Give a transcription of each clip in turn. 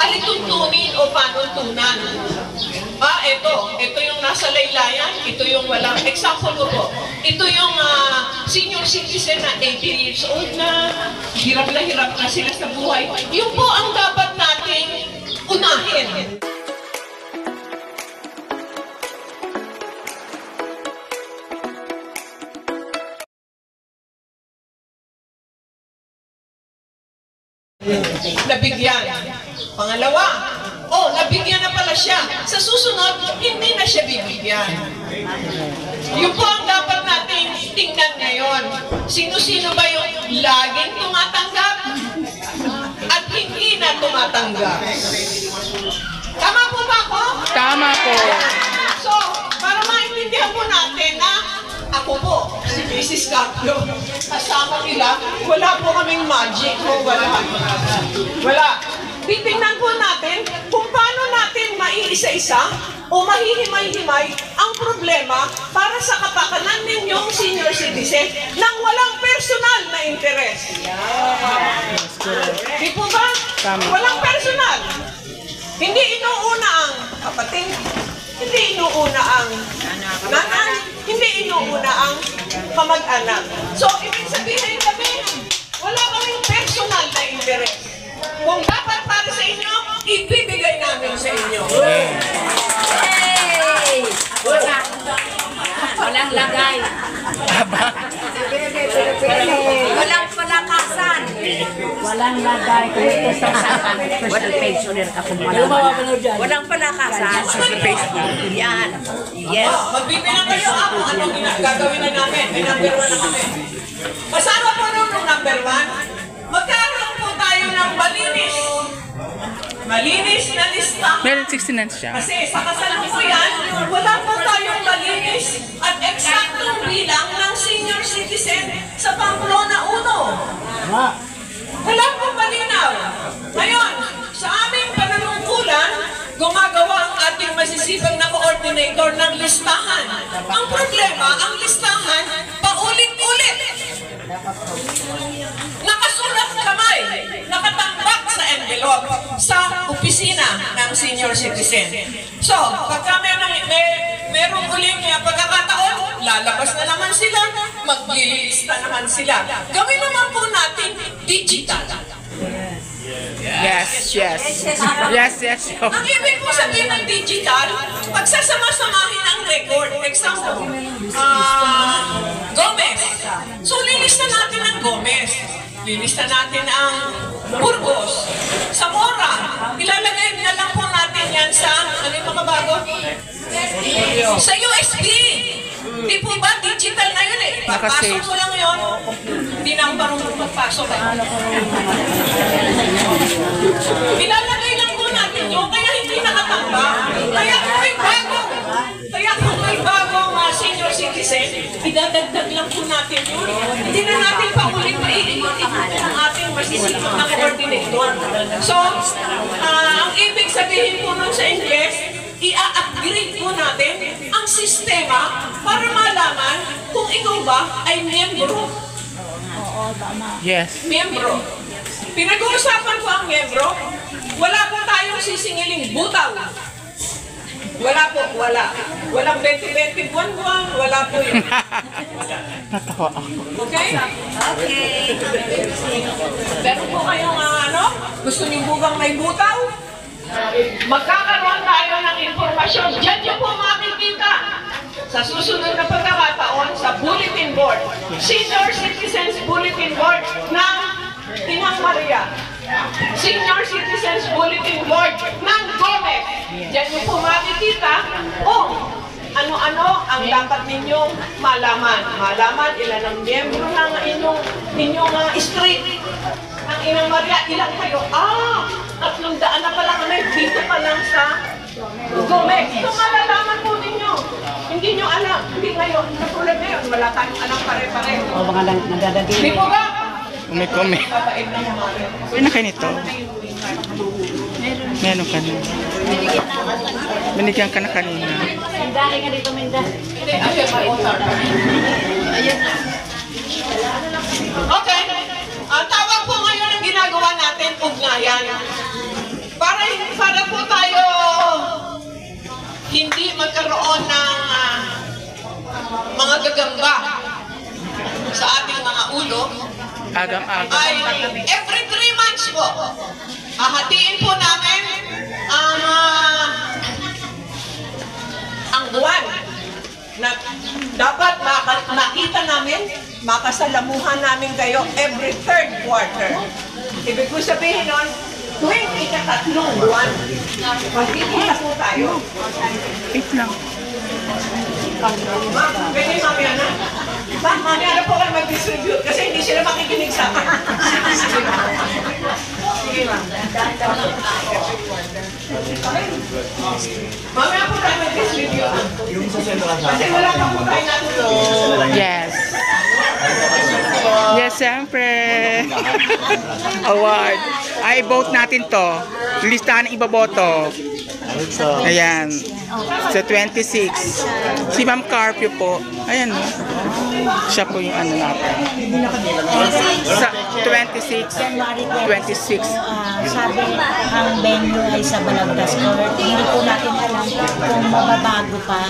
alituntunin o panuntunan. Ito yung nasa laylayan, ito yung walang. Example ko po, ito yung senior citizen na 80 years old na hirap na sila sa buhay. Yun po ang dapat nating unahin. Nabigyan. Pangalawa, nabigyan na pala siya. Sa susunod, hindi na siya bibigyan. Yun po ang dapat natin tingnan ngayon. Sino-sino ba yung laging tumatanggap at hindi na tumatanggap? Tama po ba ako? Tama po. So, para maintindihan po natin na ako po, si Mrs. Capio, kasama nila, wala po kaming magic. Wala. Titingnan po natin kung paano natin maiisa-isa o mahihimay-himay ang problema para sa kapakanan ninyong senior citizen nang walang personal na interes. Di po ba? Walang personal. Hindi inuuna ang kapatid, hindi inuuna ang nanay, hindi inuuna ang kamag-anak. So, ibig sabihin kami, wala kaming personal na interes. Kung dapat para sa inyo, ibibigay namin sa inyo. Hey! Walang lagay. Walang palakasan. Walang lagay. Walang pensioner ka kung walang palakasan. Yan. Yes. Magbibilang kayo ako. Anong gagawin na namin? May number 1 na kami. Kasama po nung number 1, magkaroon po tayo ng malinis na lista. Meron 69 siya. Kasi sa kasalukuyan, wala po tayong malinis at eksaktong bilang ng senior citizen sa Pamplona 1. Wala po malinaw. Ngayon, sa aming panunungkulan, gumagawa ang ating masisipag na coordinator ng listahan. Ang problema, ang listahan, paulit-ulit. Nakasulat kamay, nakatambak sa envelope sa opisina ng senior citizen. So, pagka merong uling pagkakataon, lalabas na naman sila, maglilista naman sila. Gawin naman po natin digital. Yes. Ang ibig po sabihin ng digital, pagsasama-samahin ang record. Example, Gomez. So, lilista natin ang Gomez. Lilista natin ang Burgos. Zamora. Ilalagay na lang po natin yan sa, ano yung mga bago? Sa USB. Di po ba? Digital na yun eh. Pagpasok mo lang yun, hindi na ang marunong magpasok. Ilalagay lang po natin yun, kaya hindi nakatamba. Kaya kung may bagong senior citizen, idadagdag lang po natin yun. Hindi na natin paulit na iikot-ikot ang ating masisipag na coordinator. So, ang ibig sabihin po nun sa Ingles, i-upgrade po natin ang sistema para malaman kung ikaw ba ay miyembro. Yes. Miyembro. Pinag-uusapan ko ang miyembro. Wala po tayong sisingiling butaw. Wala po, wala. Walang 20-20 buwan-buwan, wala po yun. Natawa ako. Okay? Okay. Pero po kayong gusto niyo bugang may butaw? Magkakaroon tayo ng informasyon. Diyan niyo po makikita sa susunod na pagkakataon sa Bulletin Board. Senior Citizens Bulletin Board ng Inang Maria. Senior Citizens Bulletin Board ng Gomez. Diyan niyo po makikita ano-ano ang dapat ninyong malaman. Malaman ilan ang miyembro ng inyong street. Ang Inang Maria, ilang kayo? 300 na pala kami dito pa lang sa Gomez. So malalaman po ninyo. Hindi nyo alam. Hindi ngayon. Katulad ngayon, wala tayong alam pare-pare. O mga nagdadagin. Di po ba? Kumi. Ano kayo nito? Meron ka na. Binigyan ka na kanina. Dali ka dito, Minda. Hindi, ayun, ma-author. Okay. Ang tawag po ngayon ang ginagawa natin, ugnayan. mga gagamba sa ating mga ulo, Agam-agam. ay every 3 months po, hahatiin po namin ang buwan na dapat makita namin, makasalamuhan namin kayo every 3rd quarter. Ibig ko sabihin nun, tuwing ikatatlong buwan, magkikita po tayo. Wait lang. Pwede mamaya na. Mamaya na po kayo mag-distribute kasi hindi sila makikinig sa akin. Sige ma'am. Mamaya po tayo mag-distribute. Kasi wala pa po tayo natulog. Yes. Yes, siyempre. Award. Ay, vote natin to. Listahan ng ibaboto. Ayan. Sa 26. Si Ma'am Carpio po. Ayan. Siya po yung ano natin. Sa 26. 26. Sabi ang venue ay sa Balagtas Court. Hindi po natin alam kung mababago pa.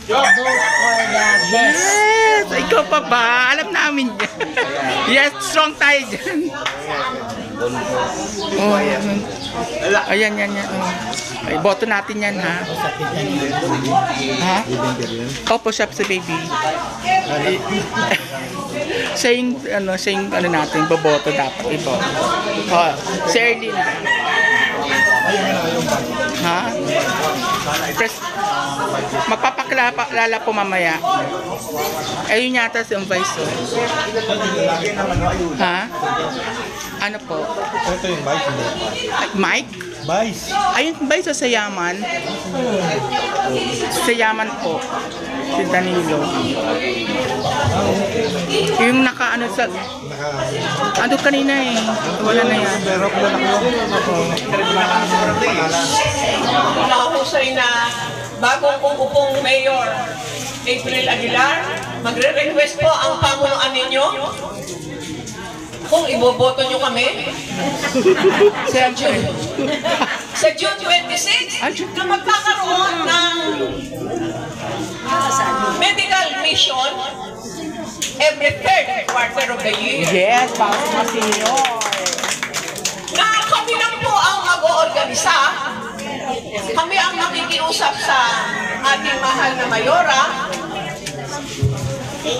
Vote for the best. Yes! Ikaw pa ba? Alam namin yan. Yes, strong tayo dyan. Oh, ayan. Ayan, yan, yan. Oh. Ay, boto natin yan, ha? Ha? Opo, shop sa baby. Siya yung natin, boboto dapat. Iboto. Oh, si Erlyn. Ha? Magpapaklala po mamaya. Ayun yata si Vice. Ha? Ano po? Ito yung Vice. Mike? Vice. Ayun, Vice sa Yaman. Sa Yaman po. Si Danilo. Yung naka-ano sa... Ano kanina eh. Wala na yan. Pero kung Nakahusay na bagong upong mayor, April Aguilar, magre-request po ang pamunuan ninyo kung iboboto nyo kami sa June. Sa June 26, na magkakaroon ng medical mission every 3rd quarter of the year. Yes, para sa mga senior. Na kami lang po ang mag-oorganisa, kami ang makikiusap sa ating mahal na mayora,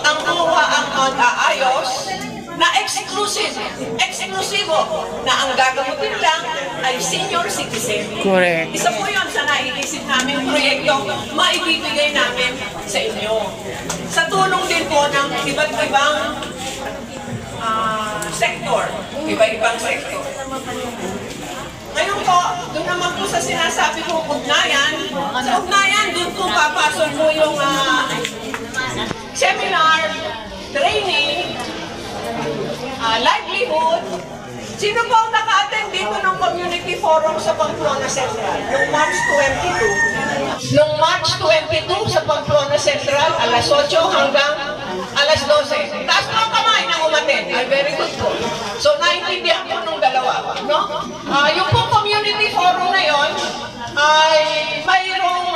ang kuha ang mag-aayos, na eksklusibo, na ang gagamutin lang ay senior citizen. Correct. Isa po yun sa naiisip namin proyekto maibibigay namin sa inyo. Sa tulong din po ng iba't ibang sektor, iba-ibang sektor. Ngayon po, doon naman po sa sinasabi kong ugnayan, sa ugnayan, doon po papasok po yung seminar, training, livelihood. Sino po ang naka-attend dito ng community forum sa Pamplona Central? Noong March 22. Noong March 22 sa Pamplona Central, alas 8 hanggang alas 12. Taas po ang kamay na umattend. Ay, very good po. So, naintindihan ko nung dalawa. No? Yung pong community forum na yon ay mayroong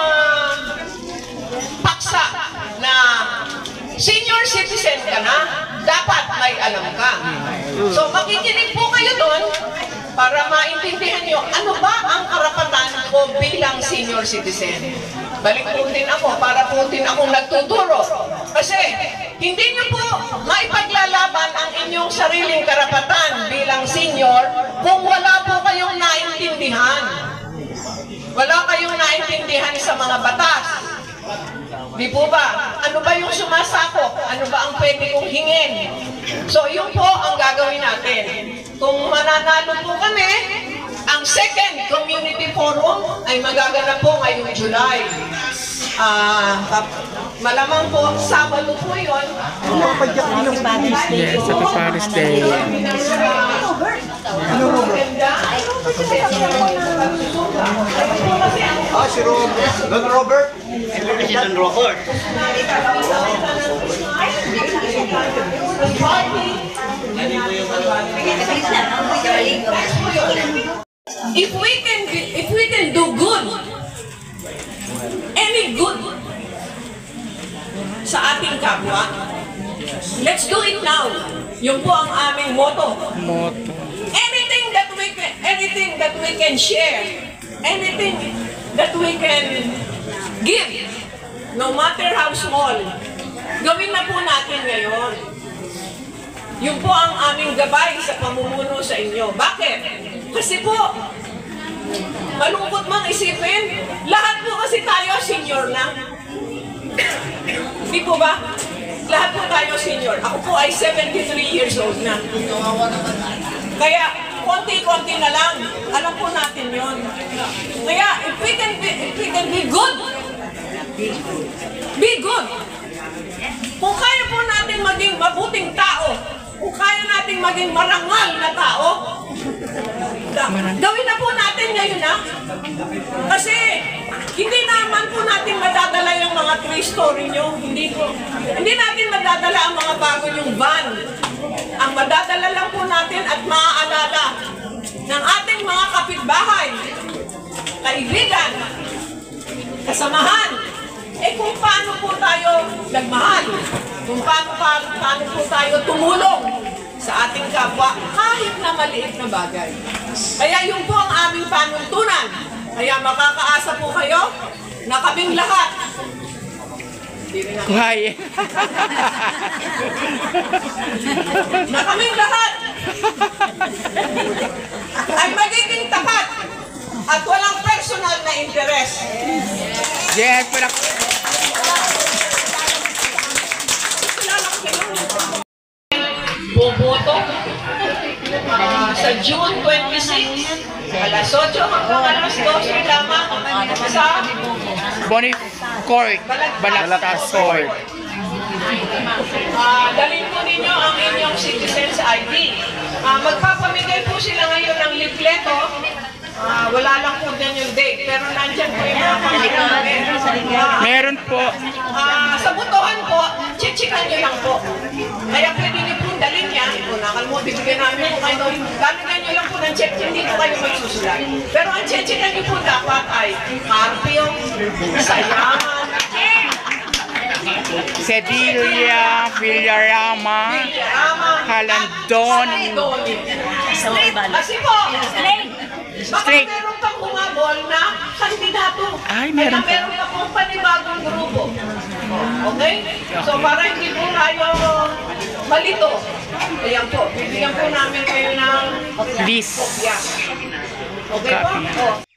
paksa na senior citizen ka na, dapat may alam ka. So, makikinig po kayo doon para maintindihan nyo ano ba ang karapatan ko bilang senior citizen. Balik po din ako para po din akong nagtuturo. Kasi hindi nyo po maipaglalaban ang inyong sariling karapatan bilang senior kung wala po kayong naintindihan. Wala kayong naintindihan sa mga batas. Di po ba? Ano ba yung sumasakop? Ano ba ang pwede kong hingin? So, yun po ang gagawin natin. Kung mananalo po kami, ang second community forum ay magaganap po ngayong July. Malamang po, Sabado po yun. Yes, sa Paris Day. si Don Robert. Si Don Robert. If we can do good, any good, ating kapwa. Let's do it now. Yun po ang aming motto. Anything that we can share, anything that we can give, no matter how small, gawin na po natin ngayon. Yun po ang aming gabay sa pamumuno sa inyo. Bakit? Kasi po, malungkot mang isipin, lahat po kasi tayo senior na. Di po ba? Lahat po tayo senior. Ako po ay 73 years old na. Kaya, konti-konti na lang. Alam po natin yon. Kaya, if we can be good, be good. Kung kaya po natin maging mabuting tao, kung kaya natin maging marangal na tao, gawin na po natin ngayon na. Kasi hindi naman po natin madadala yung mga 3-story nyo. Hindi natin madadala ang mga bago yung van. Ang madadala lang po natin at maaalala ng ating mga kapitbahay, kaibigan, kasamahan, kung paano po tayo nagmahal, kung paano po tayo tumulong sa ating kapwa, kahit na maliit na bagay. Kaya yun po ang aming panuntunan. Kaya makakaasa po kayo na kaming lahat. Quiet. Na kaming lahat ay magiging tapat at walang personal na interest. Yes, pero Boboto sa June 26, alas 8 hanggang alas 12 lamang sa Bonnie Court, Balagtas Court. dalhin po ninyo ang inyong citizen's ID. Magpapamigay po sila ngayon ng leafleto. Wala lang po din yung date, pero nandyan po yung mga pamigay. Meron po. Sa butuhan po, chichikan nyo lang po. Kaya pwede niyo po dalhin yan. Kung nakalmo, bibigyan namin po kayo. Lalagyan nyo lang po ng check, hindi po kayo magsusulat. Pero ang chichikan nyo po dapat ay Carpio, Sayaman, Cedilia, Villarama, Halandon. Kasi po, baka Straight. meron pang umabol na kandidato. Ay, meron pa. Kaya meron pa pong panibagong grupo. Okay? So para hindi po tayo malito, ayan po, bibigyan po namin kayo ng List. kopya. Okay po? Copy. Oh.